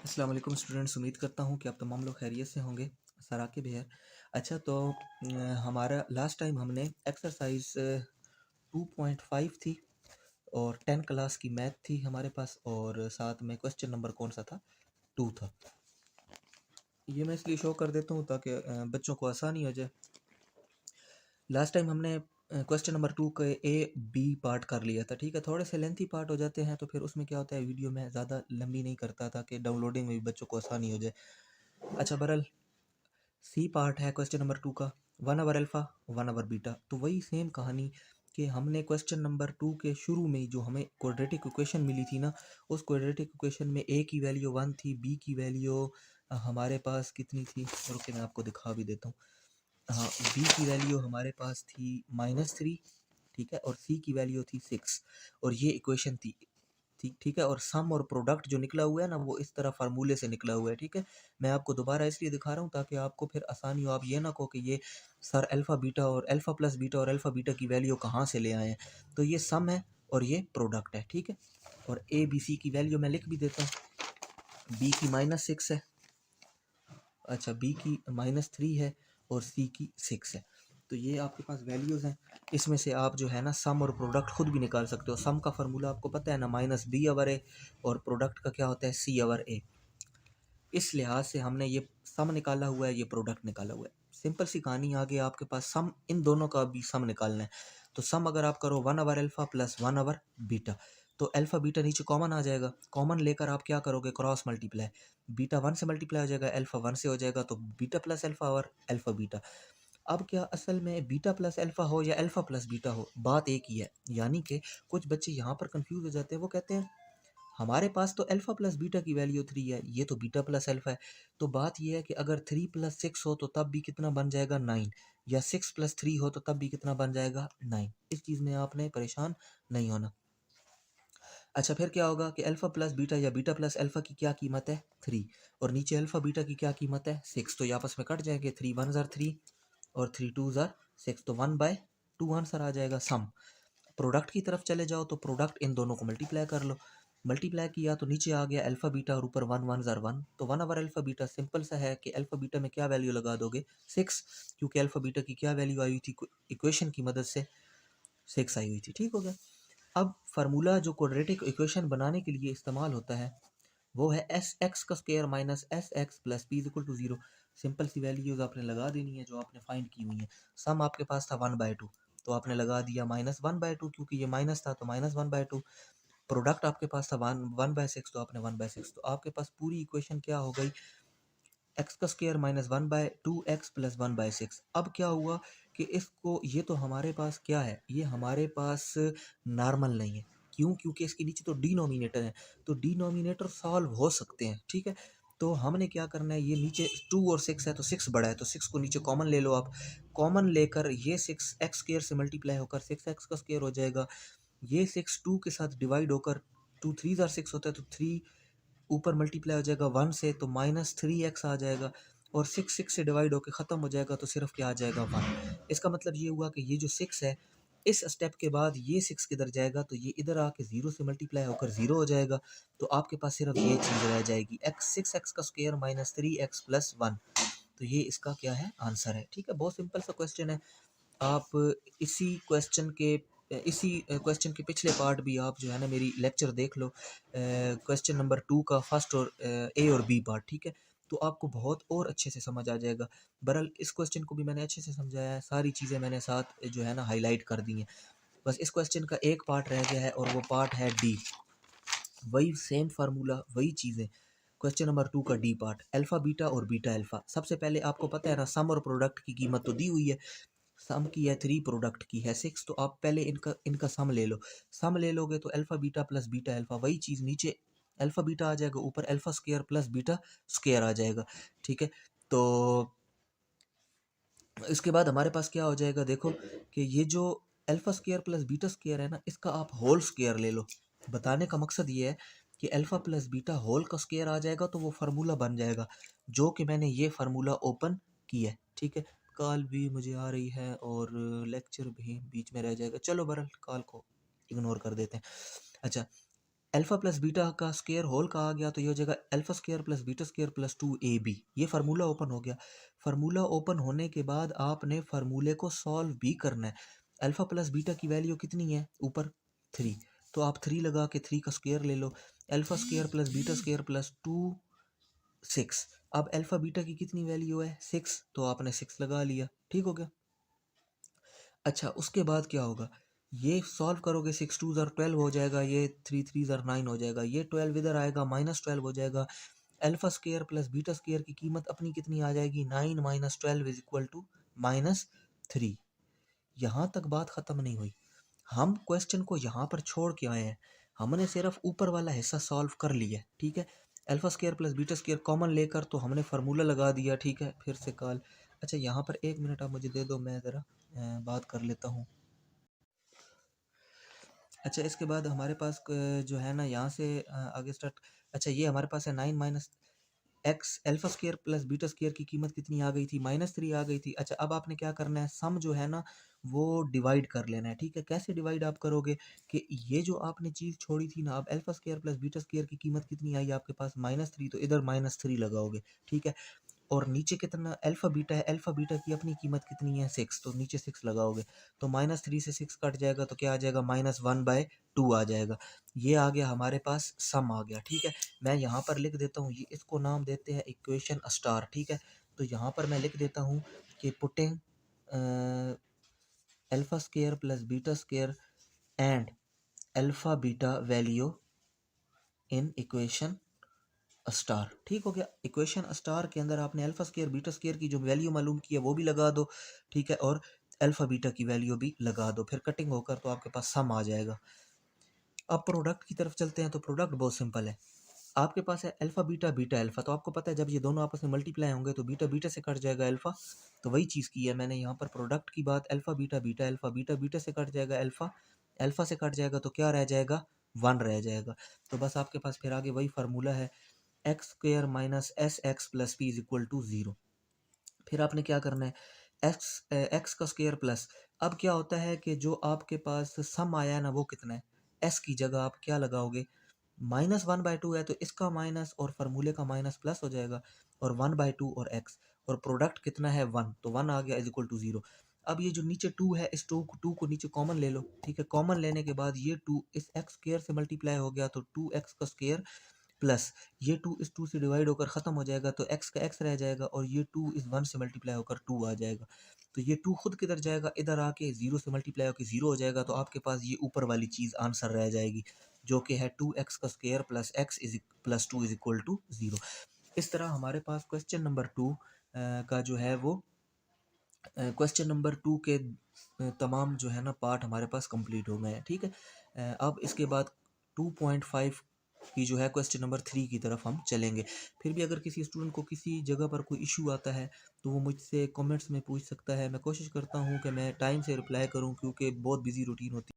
अस्सलाम वालेकुम स्टूडेंट्स, उम्मीद करता हूँ कि आप तमाम लोग खैरियत से होंगे। सर आकिब है। अच्छा तो हमारा लास्ट टाइम हमने एक्सरसाइज 2.5 थी और 10 क्लास की मैथ थी हमारे पास, और साथ में क्वेश्चन नंबर कौन सा था, 2 था। ये मैं इसलिए शो कर देता हूँ ताकि बच्चों को आसानी हो जाए। लास्ट टाइम हमने क्वेश्चन नंबर 2 के ए बी पार्ट कर लिया था, ठीक है। थोड़े से लेंथी पार्ट हो जाते हैं तो फिर उसमें क्या होता है, वीडियो में ज़्यादा लंबी नहीं करता ताकि डाउनलोडिंग में भी बच्चों को आसानी हो जाए। अच्छा बहरहाल, सी पार्ट है क्वेश्चन नंबर 2 का, 1 आवर अल्फ़ा 1 आवर बीटा। तो वही सेम कहानी कि हमने क्वेश्चन नंबर 2 के शुरू में ही जो हमें क्वाड्रेटिक इक्वेशन मिली थी ना, उस क्वाड्रेटिक इक्वेशन में ए की वैल्यू 1 थी, बी की वैल्यू हमारे पास कितनी थी, रुके मैं आपको दिखा भी देता हूँ। हाँ, बी की वैल्यू हमारे पास थी -3, ठीक है, और सी की वैल्यू थी 6, और ये इक्वेशन थी। ठीक ठीक है, और सम और प्रोडक्ट जो निकला हुआ है ना, वो इस तरह फार्मूले से निकला हुआ है, ठीक है। मैं आपको दोबारा इसलिए दिखा रहा हूँ ताकि आपको फिर आसानी हो, आप ये ना कहो कि ये सर अल्फ़ा बीटा और अल्फ़ा प्लस बीटा और अल्फ़ा बीटा की वैल्यू कहाँ से ले आए हैं। तो ये सम है और ये प्रोडक्ट है, ठीक है। और ए बी सी की वैल्यू मैं लिख भी देता हूँ। बी की -6 है, अच्छा बी की -3 है, और सी की 6 है। तो ये आपके पास वैल्यूज़ हैं। इसमें से आप जो है ना सम और प्रोडक्ट खुद भी निकाल सकते हो। सम का फार्मूला आपको पता है ना, -b/a, और प्रोडक्ट का क्या होता है, c/a। इस लिहाज से हमने ये सम निकाला हुआ है, ये प्रोडक्ट निकाला हुआ है। सिंपल सी कहानी, आगे आपके पास सम, इन दोनों का भी सम निकालना है। तो सम अगर आप करो 1 over alpha plus 1 over beta, तो अल्फ़ा बीटा नीचे कॉमन आ जाएगा। कॉमन लेकर आप क्या करोगे, क्रॉस मल्टीप्लाई। बीटा 1 से मल्टीप्लाई हो जाएगा, अल्फ़ा 1 से हो जाएगा, तो बीटा प्लस अल्फ़ा और अल्फ़ा बीटा। अब क्या असल में बीटा प्लस अल्फ़ा हो या अल्फ़ा प्लस बीटा हो, बात एक ही है। यानी कि कुछ बच्चे यहाँ पर कंफ्यूज हो जाते हैं, वो कहते हैं हमारे पास तो अल्फ़ा प्लस बीटा की वैल्यू 3 है, ये तो बीटा प्लस अल्फ़ा है। तो बात ये है कि अगर 3 + 6 हो तो तब भी कितना बन जाएगा, 9, या 6 + 3 हो तो तब भी कितना बन जाएगा, 9। इस चीज़ में आपने परेशान नहीं होना। अच्छा फिर क्या होगा कि अल्फ़ा प्लस बीटा या बीटा प्लस अल्फ़ा की क्या कीमत है, 3, और नीचे अल्फ़ा बीटा की क्या कीमत है, 6। तो ये आपस में कट जाएंगे, 3 1 ज़ार 3 और 3 2 ज़ार 6, तो 1/2 आंसर आ जाएगा सम। प्रोडक्ट की तरफ चले जाओ तो प्रोडक्ट इन दोनों को मल्टीप्लाई कर लो। मल्टीप्लाई किया तो नीचे आ गया अल्फ़ा बीटा और ऊपर 1 1 ज़ार 1, तो 1 आवर अल्फ़ा बीटा सिंपल सा है कि अल्फ़ा बीटा में क्या वैल्यू लगा दोगे, 6, क्योंकि अल्फ़ा बीटा की क्या वैल्यू आई हुई थी इक्वेशन की मदद से, 6 आई हुई थी, ठीक हो गया। अब फार्मूला जो क्वाड्रेटिक इक्वेशन बनाने के लिए इस्तेमाल होता है वो है एस एक्स का square minus S X plus P is equal to 0। Simple सी वैल्यूज आपने लगा देनी है जो आपने फाइंड की हुई है। सम आपके पास था 1/2, तो आपने लगा दिया -1/2, क्योंकि ये माइनस था तो -1/2। प्रोडक्ट आपके पास था 1/6, तो आपने 1/6। तो आपके पास पूरी इक्वेशन क्या हो गई, एक्स का स्क्वायर -1/2x प्लस 1/6। अब क्या हुआ कि इसको, ये तो हमारे पास क्या है, ये हमारे पास नॉर्मल नहीं है। क्यों, क्योंकि इसके नीचे तो डिनोमिनेटर है, तो डिनोमिनेटर सॉल्व हो सकते हैं, ठीक है। तो हमने क्या करना है, ये नीचे 2 और 6 है तो 6 बड़ा है, तो 6 को नीचे कॉमन ले लो आप। कॉमन लेकर ये 6 एक्स स्क्वायर से मल्टीप्लाई होकर 6x का स्क्वायर हो जाएगा। ये 6 2 के साथ डिवाइड होकर 2 3 ज़ार 6 होता है, तो 3 ऊपर मल्टीप्लाई हो जाएगा 1 से, तो -3x आ जाएगा, और 6 6 से डिवाइड होकर ख़त्म हो जाएगा, तो सिर्फ क्या आ जाएगा, 1। इसका मतलब ये हुआ कि ये जो 6 है, इस स्टेप के बाद ये 6 किधर जाएगा, तो ये इधर आके 0 से मल्टीप्लाई होकर 0 हो जाएगा। तो आपके पास सिर्फ ये चीज़ रह जाएगी, एक्स 6x का स्क्वायर माइनस 3x प्लस 1। तो ये इसका क्या है, आंसर है, ठीक है। बहुत सिंपल सा क्वेश्चन है। आप इसी क्वेश्चन के इसी क्वेश्चन के पिछले पार्ट भी आप जो है ना मेरी लेक्चर देख लो, क्वेश्चन नंबर 2 का फर्स्ट और ए और बी पार्ट, ठीक है। तो आपको बहुत और अच्छे से समझ आ जाएगा। बहरहाल इस क्वेश्चन को भी मैंने अच्छे से समझाया है, सारी चीज़ें मैंने साथ जो है ना हाईलाइट कर दी हैं। बस इस क्वेश्चन का एक पार्ट रह गया है और वो पार्ट है डी। वही सेम फार्मूला, वही चीज़ें। क्वेश्चन नंबर 2 का डी पार्ट, अल्फ़ा बीटा और बीटा अल्फ़ा। सबसे पहले आपको पता है ना, सम और प्रोडक्ट की कीमत तो दी हुई है। सम की है 3, प्रोडक्ट की है 6, तो आप पहले इनका इनका सम ले लो। सम ले लोगे तो alpha beta plus beta alpha, वही चीज़ नीचे अल्फ़ा बीटा आ जाएगा, ऊपर alpha square plus beta square आ जाएगा, ठीक है। तो इसके बाद हमारे पास क्या हो जाएगा, देखो कि ये जो alpha square plus beta square है ना, इसका आप होल स्क्वायर ले लो। बताने का मकसद ये है कि अल्फ़ा प्लस बीटा होल का स्क्वायर आ जाएगा, तो वो फार्मूला बन जाएगा, जो कि मैंने ये फार्मूला ओपन किया है, ठीक है। कॉल भी मुझे आ रही है और लेक्चर भी बीच में रह जाएगा, चलो बहरहाल कॉल को इग्नोर कर देते हैं। अच्छा, अल्फ़ा प्लस बीटा का स्क्वायर होल का आ गया तो ये हो जाएगा alpha square plus beta square plus 2ab। ये फार्मूला ओपन हो गया। फार्मूला ओपन होने के बाद आपने फार्मूले को सॉल्व भी करना है। अल्फ़ा प्लस बीटा की वैल्यू कितनी है ऊपर 3, तो आप 3 लगा के 3 का स्क्वायर ले लो। Alpha square plus beta square plus 2 6। अब अल्फ़ा बीटा की कितनी वैल्यू है 6, तो आपने 6 लगा लिया, ठीक हो गया। अच्छा उसके बाद क्या होगा, ये सॉल्व करोगे 6 2 ज़र 12 हो जाएगा, ये 3 3 ज़र 9 हो जाएगा, ये 12 इधर आएगा -12 हो जाएगा। Alpha square plus beta square की कीमत अपनी कितनी आ जाएगी 9 - 12 इज इक्वल टू -3। यहाँ तक बात ख़त्म नहीं हुई, हम क्वेश्चन को यहाँ पर छोड़ के आए हैं, हमने सिर्फ ऊपर वाला हिस्सा सॉल्व कर लिया, ठीक है। Alpha square plus beta square common लेकर तो हमने फार्मूला लगा दिया, ठीक है। फिर से कॉल, अच्छा यहाँ पर 1 मिनट आप मुझे दे दो, मैं ज़रा बात कर लेता हूँ। अच्छा इसके बाद हमारे पास जो है ना यहाँ से आगे स्टार्ट। अच्छा ये हमारे पास है 9 minus x alpha square plus beta square की कीमत कितनी आ गई थी -3 आ गई थी। अच्छा अब आपने क्या करना है, सम जो है ना वो डिवाइड कर लेना है, ठीक है। कैसे डिवाइड आप करोगे कि ये जो आपने चीज़ छोड़ी थी ना, अब alpha square plus beta square की कीमत कितनी आई आपके पास -3, तो इधर -3 लगाओगे, ठीक है। और नीचे कितना अल्फ़ा बीटा है, अल्फ़ा बीटा की अपनी कीमत कितनी है 6, तो नीचे 6 लगाओगे तो -3 से 6 कट जाएगा तो क्या आ जाएगा -1/2 आ जाएगा। ये आ गया हमारे पास सम आ गया, ठीक है। मैं यहाँ पर लिख देता हूँ, ये इसको नाम देते हैं इक्वेशन स्टार, ठीक है। तो यहाँ पर मैं लिख देता हूँ कि putting alpha square plus beta square and alpha beta value in equation star, ठीक हो गया। इक्वेशन स्टार के अंदर आपने अल्फा स्क्वायर बीटा स्क्वायर की जो वैल्यू मालूम की है वो भी लगा दो, ठीक है, और अल्फा बीटा की वैल्यू भी लगा दो, फिर कटिंग होकर तो आपके पास सम आ जाएगा। अब प्रोडक्ट की तरफ चलते हैं, तो प्रोडक्ट बहुत सिंपल है। आपके पास है अल्फा बीटा बीटा अल्फा, तो आपको पता है जब ये दोनों आपस में मल्टीप्लाई होंगे तो बीटा बीटा से कट जाएगा अल्फा, तो वही चीज़ की है मैंने यहाँ पर प्रोडक्ट की बात। Alpha beta beta alpha, beta beta से कट जाएगा अल्फा, अल्फा से कट जाएगा तो क्या रह जाएगा 1 रह जाएगा। तो बस आपके पास फिर आगे वही फार्मूला है, X square minus S X plus P is equal to 0। फिर आपने क्या करना है, एक्स का स्क्वेयर प्लस, अब क्या होता है कि जो आपके पास सम आया है ना वो कितना है, एस की जगह आप क्या लगाओगे, -1/2 है तो इसका माइनस और फार्मूले का माइनस प्लस हो जाएगा, और 1/2 और एक्स, और प्रोडक्ट कितना है 1, तो 1 आ गया इज इक्वल टू 0। अब ये जो नीचे 2 है, इस 2 को नीचे कॉमन ले लो, ठीक है। कॉमन लेने के बाद ये 2 इस एक्स स्क्वेयर से मल्टीप्लाई हो गया तो 2x का स्क्वेयर प्लस ये 2 इस 2 से डिवाइड होकर ख़त्म हो जाएगा तो x का x रह जाएगा, और ये 2 इस 1 से मल्टीप्लाई होकर 2 आ जाएगा। तो ये 2 खुद किधर जाएगा, इधर आके 0 से मल्टीप्लाई होकर 0 हो जाएगा, तो आपके पास ये ऊपर वाली चीज़ आंसर रह जाएगी जो कि है 2x का square plus x is plus 2 is equal to 0। इस तरह हमारे पास क्वेश्चन नंबर 2 का जो है वो क्वेश्चन नंबर 2 के तमाम जो है ना पार्ट हमारे पास कंप्लीट हो गए हैं, ठीक है। अब इसके बाद 2.5 की जो है क्वेश्चन नंबर 3 की तरफ हम चलेंगे। फिर भी अगर किसी स्टूडेंट को किसी जगह पर कोई इशू आता है तो वो मुझसे कमेंट्स में पूछ सकता है। मैं कोशिश करता हूँ कि मैं टाइम से रिप्लाई करूँ क्योंकि बहुत बिजी रूटीन होती है।